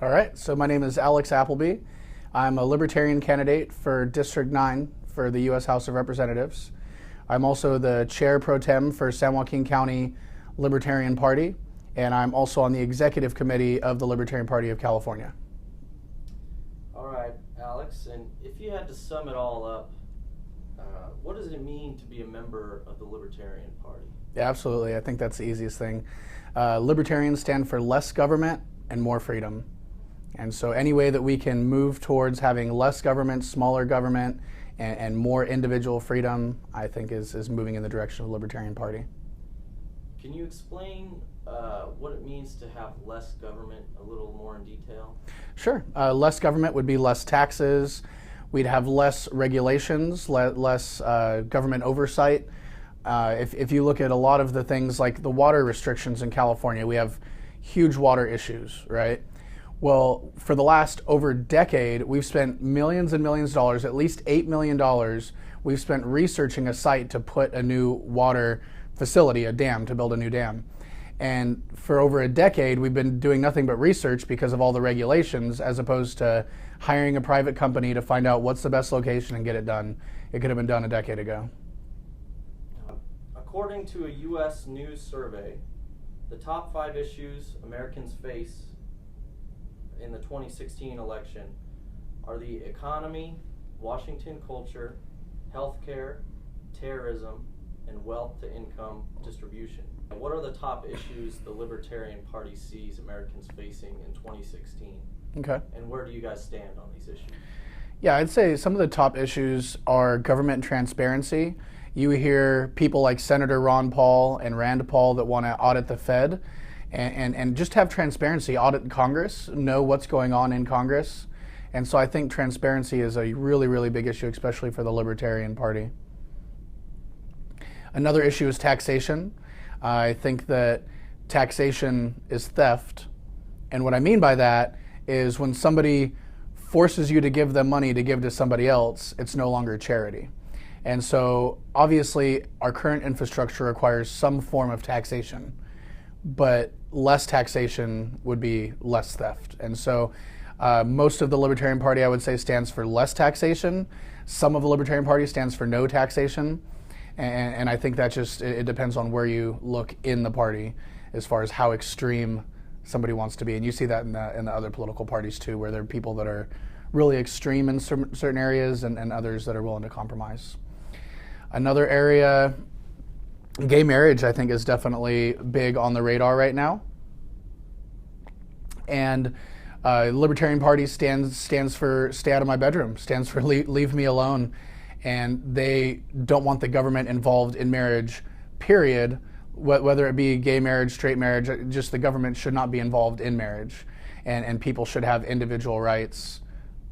All right, so my name is Alex Appleby. I'm a Libertarian candidate for District 9 for the U.S. House of Representatives. I'm also the Chair Pro Tem for San Joaquin County Libertarian Party, and I'm also on the Executive Committee of the Libertarian Party of California. All right, Alex, and if you had to sum it all up, what does it mean to be a member of the Libertarian Party? Yeah, absolutely. I think that's the easiest thing. Libertarians stand for less government and more freedom. And so any way that we can move towards having less government, smaller government, and more individual freedom, I think is moving in the direction of the Libertarian Party. Can you explain what it means to have less government a little more in detail? Sure. Less government would be less taxes. We'd have less regulations, less government oversight. If you look at a lot of the things like the water restrictions in California, we have huge water issues, right? Well, for the last over decade, we've spent millions and millions of dollars, at least $8 million, we've spent researching a site to put a new water facility, a dam, to build a new dam. And for over a decade, we've been doing nothing but research because of all the regulations, as opposed to hiring a private company to find out what's the best location and get it done. It could have been done a decade ago. According to a U.S. News survey, the top 5 issues Americans face in the 2016 election are the economy, Washington culture, healthcare, terrorism, and wealth to income distribution. What are the top issues the Libertarian Party sees Americans facing in 2016? Okay. And where do you guys stand on these issues? Yeah, I'd say some of the top issues are government transparency. You hear people like Senator Ron Paul and Rand Paul that want to audit the Fed and just have transparency, audit Congress, know what's going on in Congress. And so I think transparency is a really, really big issue, especially for the Libertarian Party. Another issue is taxation. I think that taxation is theft. And what I mean by that is when somebody forces you to give them money to give to somebody else, it's no longer charity. And so obviously our current infrastructure requires some form of taxation, but less taxation would be less theft. And so most of the Libertarian Party, I would say, stands for less taxation. Some of the Libertarian Party stands for no taxation. And I think that just, it depends on where you look in the party as far as how extreme somebody wants to be. And you see that in the other political parties too, where there are people that are really extreme in certain areas and others that are willing to compromise. Another area, gay marriage, I think, is definitely big on the radar right now. And Libertarian Party stands for stay out of my bedroom, stands for leave me alone. And they don't want the government involved in marriage, period. Whether it be gay marriage, straight marriage, just the government should not be involved in marriage. And people should have individual rights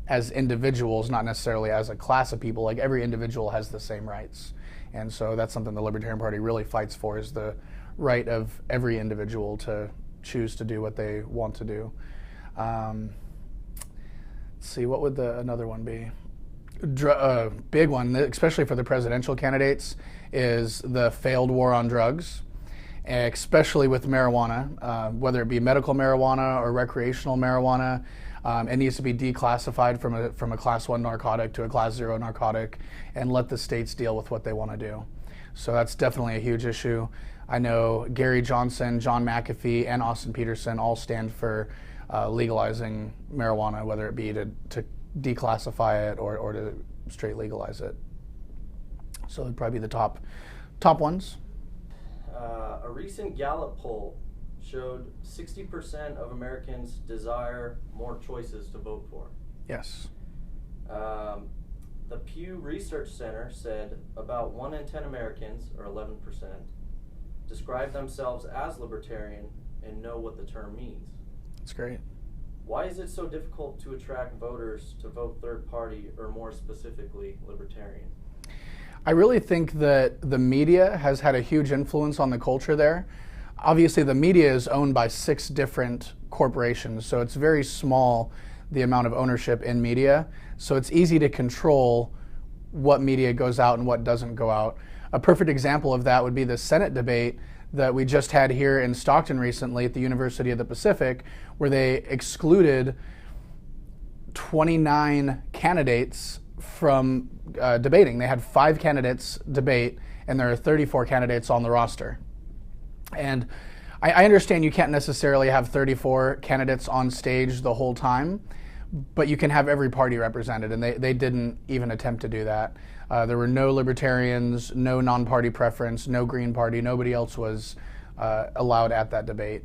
as individuals, not necessarily as a class of people. Like every individual has the same rights. And so that's something the Libertarian Party really fights for, is the right of every individual to choose to do what they want to do. Let's see, what would another one be? Big one, especially for the presidential candidates, is the failed war on drugs, especially with marijuana, whether it be medical marijuana or recreational marijuana. It needs to be declassified from a class 1 narcotic to a class 0 narcotic and let the states deal with what they want to do. So that's definitely a huge issue. I know Gary Johnson, John McAfee, and Austin Peterson all stand for legalizing marijuana, whether it be to declassify it or to straight legalize it. So it'd probably be the top ones. A recent Gallup poll showed 60% of Americans desire more choices to vote for. Yes. The Pew Research Center said about 1 in 10 Americans, or 11%, describe themselves as libertarian and know what the term means. That's great. Why is it so difficult to attract voters to vote third party, or more specifically, libertarian? I really think that the media has had a huge influence on the culture there. Obviously, the media is owned by 6 different corporations, so it's very small, the amount of ownership in media. So it's easy to control what media goes out and what doesn't go out. A perfect example of that would be the Senate debate that we just had here in Stockton recently at the University of the Pacific, where they excluded 29 candidates from debating. They had 5 candidates debate, and there are 34 candidates on the roster. And I understand you can't necessarily have 34 candidates on stage the whole time, but you can have every party represented, and they didn't even attempt to do that. There were no libertarians, no non-party preference, no Green Party. Nobody else was allowed at that debate.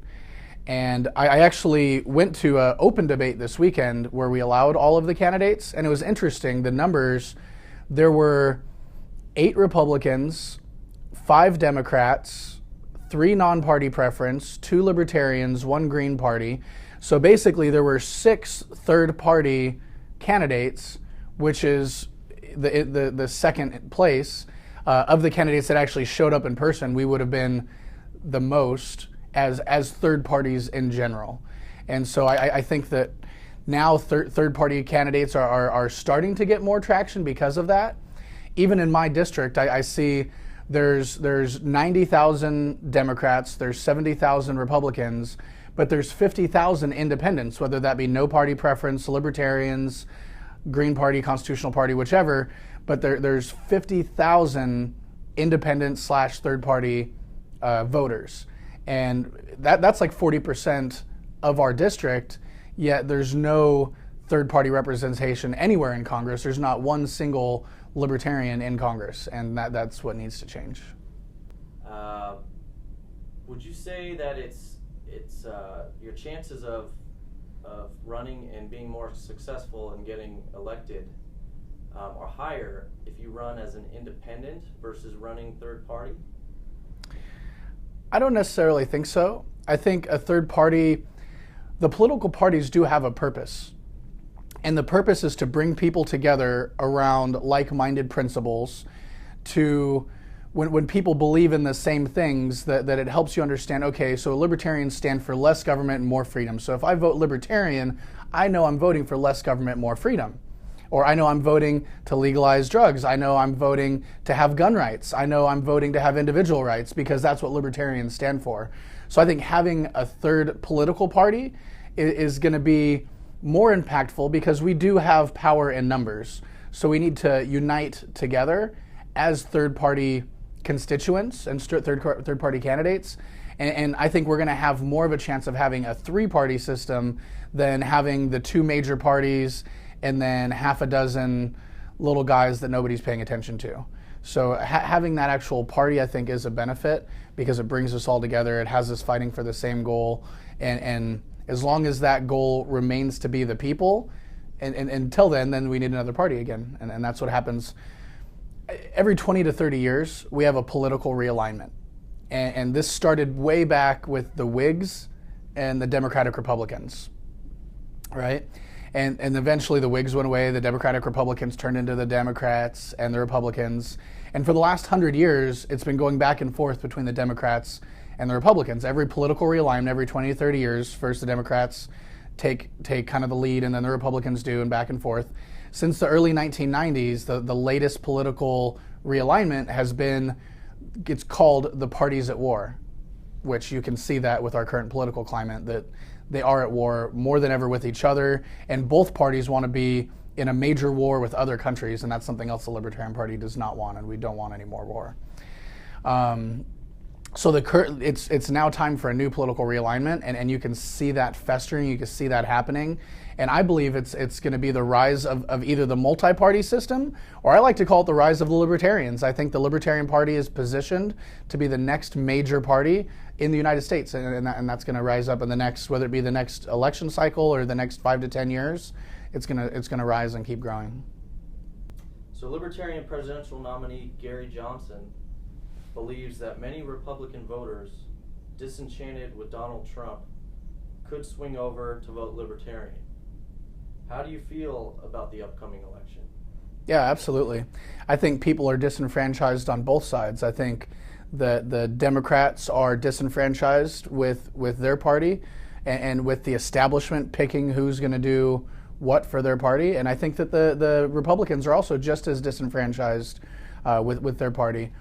And I actually went to an open debate this weekend where we allowed all of the candidates, and it was interesting. The numbers, there were 8 Republicans, 5 Democrats, 3 non-party preference, 2 Libertarians, 1 Green Party. So basically there were 6 third-party candidates, which is the second place. Of the candidates that actually showed up in person, we would have been the most as third parties in general. And so I think that now third-party candidates are starting to get more traction because of that. Even in my district, I see there's 90,000 Democrats, there's 70,000 Republicans, but there's 50,000 independents, whether that be no party preference, libertarians, Green Party, Constitutional Party, whichever, but there's 50,000 independent / third party voters. And that's like 40% of our district, yet there's no third party representation anywhere in Congress. There's not one single libertarian in Congress, and that's what needs to change. Would you say that it's your chances of running and being more successful and getting elected are higher if you run as an independent versus running third party? I don't necessarily think so. I think a third party, the political parties do have a purpose. And the purpose is to bring people together around like-minded principles, to when people believe in the same things, that it helps you understand, okay, so libertarians stand for less government and more freedom. So if I vote libertarian, I know I'm voting for less government, more freedom. Or I know I'm voting to legalize drugs. I know I'm voting to have gun rights. I know I'm voting to have individual rights, because that's what libertarians stand for. So I think having a third political party is going to be more impactful, because we do have power in numbers. So we need to unite together as third-party constituents and third-party candidates. And I think we're going to have more of a chance of having a 3-party system than having the 2 major parties and then half a dozen little guys that nobody's paying attention to. So having that actual party, I think, is a benefit, because it brings us all together. It has us fighting for the same goal. And as long as that goal remains to be the people, and until then we need another party again. And that's what happens. Every 20 to 30 years, we have a political realignment. And this started way back with the Whigs and the Democratic Republicans, right? And eventually the Whigs went away, the Democratic Republicans turned into the Democrats and the Republicans. And for the last 100 years, it's been going back and forth between the Democrats and the Republicans. Every political realignment, every 20 to 30 years, first the Democrats take kind of the lead, and then the Republicans do, and back and forth. Since the early 1990s, the latest political realignment has been, it's called the parties at war, which you can see that with our current political climate, that they are at war more than ever with each other, and both parties want to be in a major war with other countries, and that's something else the Libertarian Party does not want, and we don't want any more war. So it's now time for a new political realignment, and you can see that festering, you can see that happening. And I believe it's going to be the rise of either the multi-party system, or I like to call it the rise of the libertarians. I think the Libertarian Party is positioned to be the next major party in the United States, and that's going to rise up in the next, whether it be the next election cycle or the next 5 to 10 years, it's going to rise and keep growing. So Libertarian presidential nominee Gary Johnson believes that many Republican voters disenchanted with Donald Trump could swing over to vote Libertarian. How do you feel about the upcoming election? Yeah, absolutely. I think people are disenfranchised on both sides. I think the Democrats are disenfranchised with their party and with the establishment picking who's going to do what for their party. And I think that the Republicans are also just as disenfranchised with their party.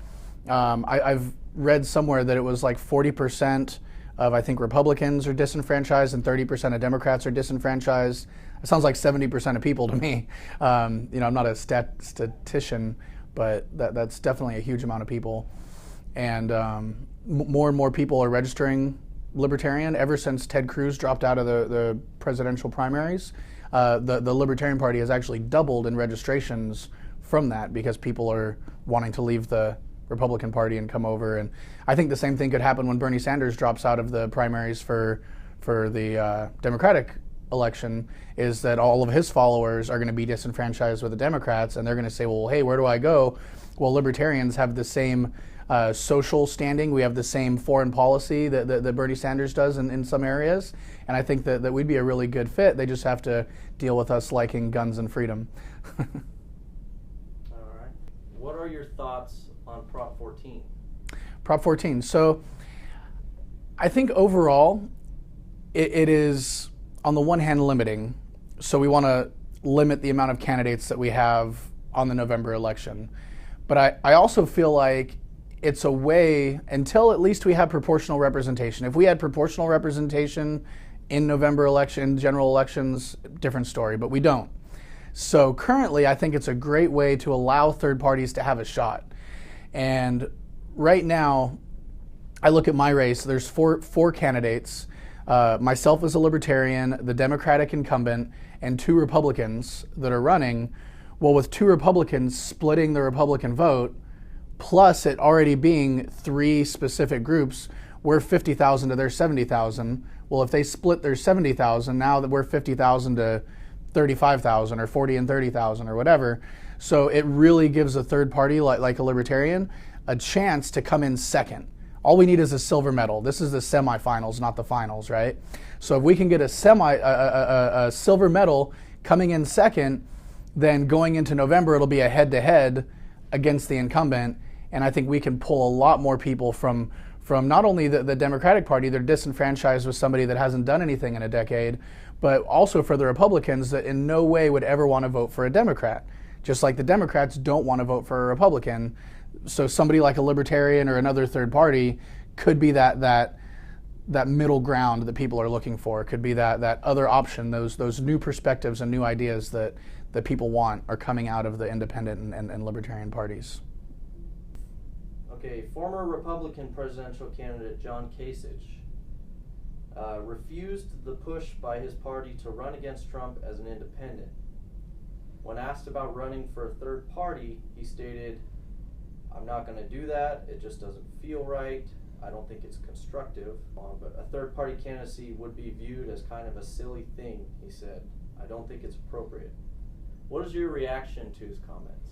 I've read somewhere that it was like 40% of, I think, Republicans are disenfranchised and 30% of Democrats are disenfranchised. It sounds like 70% of people to me. I'm not a statistician, but that's definitely a huge amount of people. And more and more people are registering Libertarian ever since Ted Cruz dropped out of the presidential primaries. The Libertarian Party has actually doubled in registrations from that because people are wanting to leave the Republican Party and come over. And I think the same thing could happen when Bernie Sanders drops out of the primaries for the Democratic election, is that all of his followers are going to be disenfranchised with the Democrats, and they're going to say, well, hey, where do I go? Well, Libertarians have the same social standing. We have the same foreign policy that Bernie Sanders does in some areas. And I think that we'd be a really good fit. They just have to deal with us liking guns and freedom. All right. What are your thoughts on Prop 14? Prop 14. So I think overall it is, on the one hand, limiting. So we want to limit the amount of candidates that we have on the November election. But I also feel like it's a way, until at least we have proportional representation. If we had proportional representation in November election, general elections, different story, but we don't. So currently, I think it's a great way to allow third parties to have a shot. And right now, I look at my race, there's four candidates, myself as a Libertarian, the Democratic incumbent, and 2 Republicans that are running. Well, with 2 Republicans splitting the Republican vote, plus it already being 3 specific groups, we're 50,000 to their 70,000. Well, if they split their 70,000, now that we're 50,000 to 35,000 or 40 and 30,000 or whatever. So it really gives a third party like a Libertarian a chance to come in second. All we need is a silver medal. This is the semifinals, not the finals, right? So if we can get a silver medal coming in second, then going into November, it'll be a head-to-head against the incumbent. And I think we can pull a lot more people from not only the Democratic Party, they're disenfranchised with somebody that hasn't done anything in a decade, but also for the Republicans that in no way would ever want to vote for a Democrat. Just like the Democrats don't want to vote for a Republican. So somebody like a Libertarian or another third party could be that middle ground that people are looking for. It could be that other option, those new perspectives and new ideas that people want are coming out of the independent and Libertarian parties. Okay, former Republican presidential candidate John Kasich refused the push by his party to run against Trump as an independent. When asked about running for a third party, he stated, "I'm not going to do that. It just doesn't feel right. I don't think it's constructive. But a third party candidacy would be viewed as kind of a silly thing," he said. "I don't think it's appropriate." What is your reaction to his comments?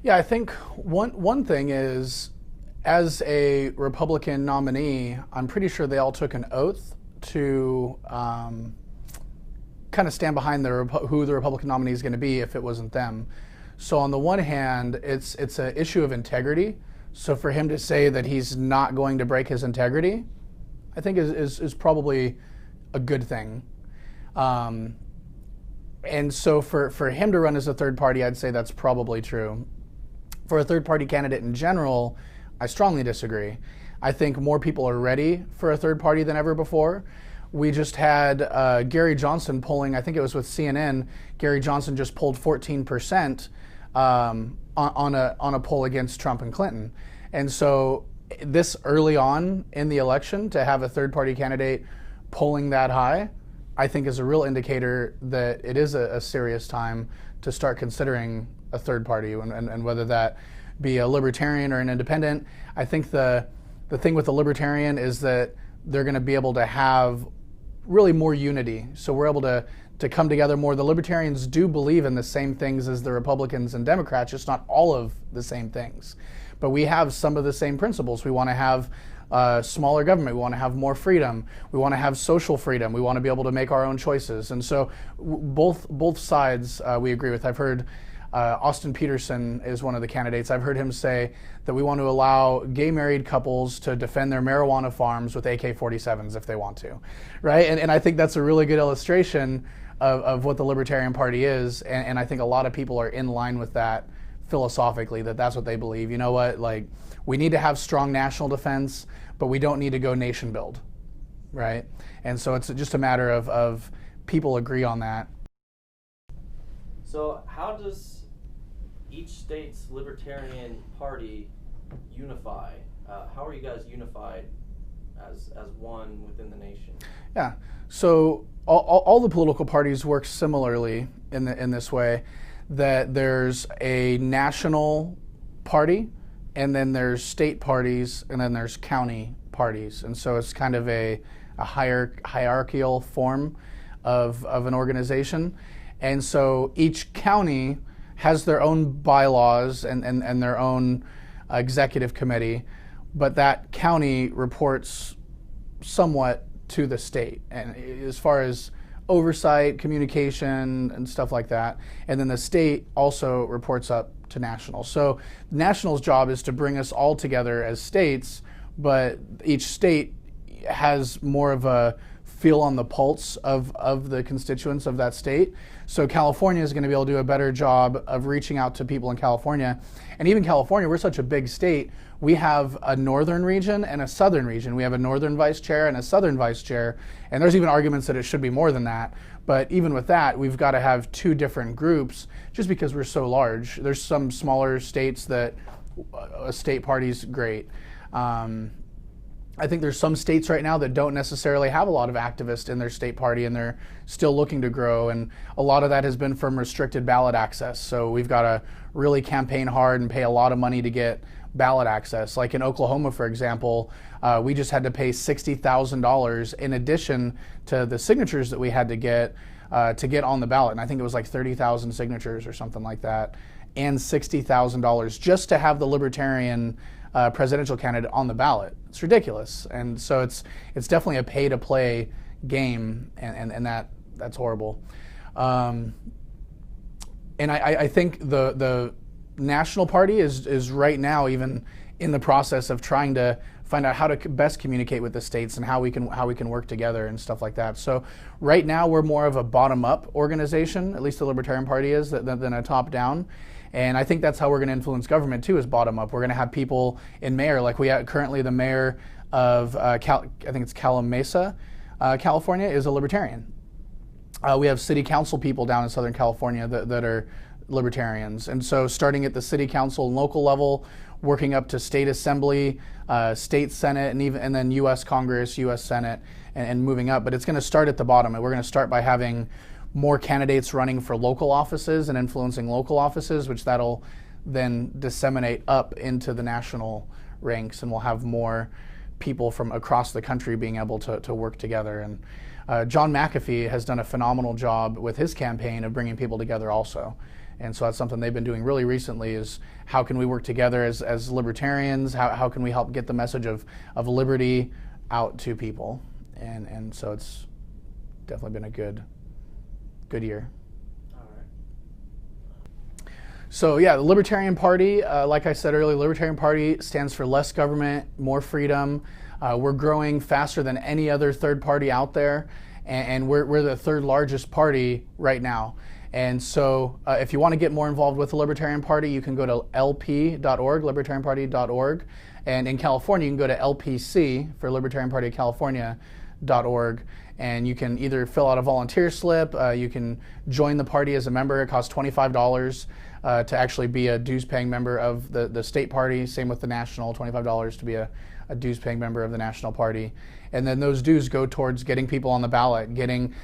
Yeah, I think one thing is, as a Republican nominee, I'm pretty sure they all took an oath to kind of stand behind who the Republican nominee is going to be if it wasn't them. So on the one hand, it's an issue of integrity. So for him to say that he's not going to break his integrity, I think is probably a good thing. And so for him to run as a third party, I'd say that's probably true. For a third party candidate in general, I strongly disagree. I think more people are ready for a third party than ever before. We just had Gary Johnson polling, I think it was with CNN. Gary Johnson just polled 14% on a poll against Trump and Clinton. And so this early on in the election, to have a third party candidate polling that high, I think is a real indicator that it is a serious time to start considering a third party, and whether that be a Libertarian or an independent. I think the thing with the Libertarian is that they're going to be able to have really more unity. So we're able to come together more. The Libertarians do believe in the same things as the Republicans and Democrats, just not all of the same things. But we have some of the same principles. We want to have smaller government. We want to have more freedom. We want to have social freedom. We want to be able to make our own choices. And so both sides we agree with. I've heard Austin Peterson is one of the candidates. I've heard him say that we want to allow gay married couples to defend their marijuana farms with AK-47s if they want to, right? And I think that's a really good illustration of what the Libertarian Party is, and I think a lot of people are in line with that philosophically, that's what they believe. You know what? Like, we need to have strong national defense, but we don't need to go nation build, right? And so it's just a matter of people agree on that. So how does each state's Libertarian Party unify? How are you guys unified as one within the nation? Yeah. So all the political parties work similarly in this way, that there's a national party, and then there's state parties, and then there's county parties. And so it's kind of a hierarchical form of an organization. And so each county has their own bylaws and their own executive committee, but that county reports somewhat to the state, and as far as oversight, communication, and stuff like that. And then the state also reports up to national. So national's job is to bring us all together as states, but each state has more of a feel on the pulse of the constituents of that state. So California is going to be able to do a better job of reaching out to people in California. And even California, we're such a big state, we have a northern region and a southern region. We have a northern vice chair and a southern vice chair. And there's even arguments that it should be more than that. But even with that, we've got to have two different groups just because we're so large. There's some smaller states that a state party's great. I think there's some states right now that don't necessarily have a lot of activists in their state party, and they're still looking to grow. And a lot of that has been from restricted ballot access. So we've got to really campaign hard and pay a lot of money to get ballot access. Like in Oklahoma, for example, we just had to pay $60,000 in addition to the signatures that we had to get on the ballot. And I think it was like 30,000 signatures or something like that, and $60,000 just to have the Libertarian presidential candidate on the ballot. It's ridiculous. And so it's definitely a pay-to-play game, and that's horrible. And I think the National Party is right now even in the process of trying to find out how to best communicate with the states and how we can work together and stuff like that. So right now we're more of a bottom-up organization, at least the Libertarian Party is, than a top-down. And I think that's how we're going to influence government too, is bottom-up. We're going to have people in mayor, like we have currently the mayor of I think it's Calimesa, California, is a Libertarian. We have city council people down in Southern California that are Libertarians. And so starting at the city council and local level, working up to state assembly, state senate, and then U.S. Congress, U.S. Senate, and moving up. But it's going to start at the bottom. And we're going to start by having more candidates running for local offices and influencing local offices, which that'll then disseminate up into the national ranks, and we'll have more people from across the country being able to work together. And John McAfee has done a phenomenal job with his campaign of bringing people together also. And so that's something they've been doing really recently, is how can we work together as libertarians? How can we help get the message of liberty out to people? And so it's definitely been a good year. All right. So yeah, the Libertarian Party, like I said earlier, Libertarian Party stands for less government, more freedom. We're growing faster than any other third party out there, and we're the third largest party right now. And so if you want to get more involved with the Libertarian Party, you can go to lp.org, libertarianparty.org. And in California, you can go to LPC, for Libertarian Party of California.org. And you can either fill out a volunteer slip, you can join the party as a member. It costs $25 to actually be a dues-paying member of the state party. Same with the national, $25 to be a dues-paying member of the national party. And then those dues go towards getting people on the ballot, getting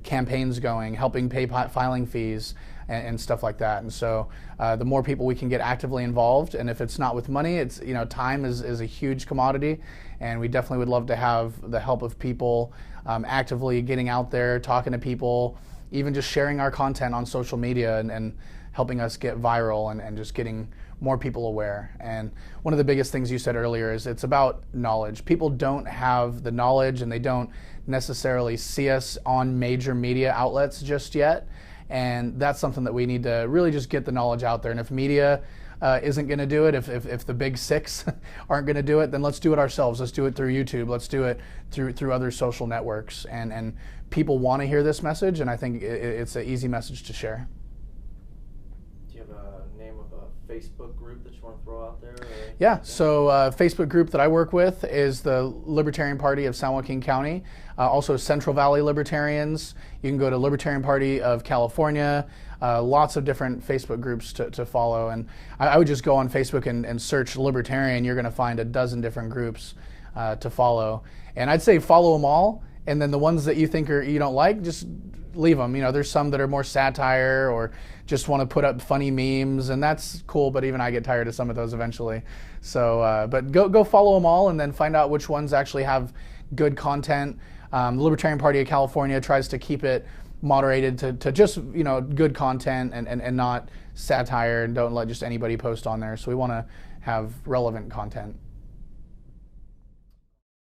campaigns going, helping pay filing fees, and stuff like that. And so the more people we can get actively involved, and if it's not with money, it's, time is a huge commodity, and we definitely would love to have the help of people actively getting out there, talking to people, even just sharing our content on social media and helping us get viral and just getting more people aware. And one of the biggest things you said earlier is it's about knowledge. People don't have the knowledge, and they don't necessarily see us on major media outlets just yet. And that's something that we need to really just get the knowledge out there. And if media isn't going to do it, if the big six aren't going to do it, then let's do it ourselves. Let's do it through YouTube. Let's do it through other social networks. And people want to hear this message, and I think it's an easy message to share. Do you have a name of a Facebook group that you want to throw out there? Yeah, so Facebook group that I work with is the Libertarian Party of San Joaquin County, also Central Valley Libertarians. You can go to Libertarian Party of California, lots of different Facebook groups to follow. And I would just go on Facebook and search Libertarian. You're going to find a dozen different groups to follow. And I'd say follow them all, and then the ones that you think you don't like, just leave them. You know, there's some that are more satire or just want to put up funny memes, and that's cool, but even I get tired of some of those eventually. So, but go follow them all and then find out which ones actually have good content. The Libertarian Party of California tries to keep it moderated to just, you know, good content and not satire, and don't let just anybody post on there. So we want to have relevant content.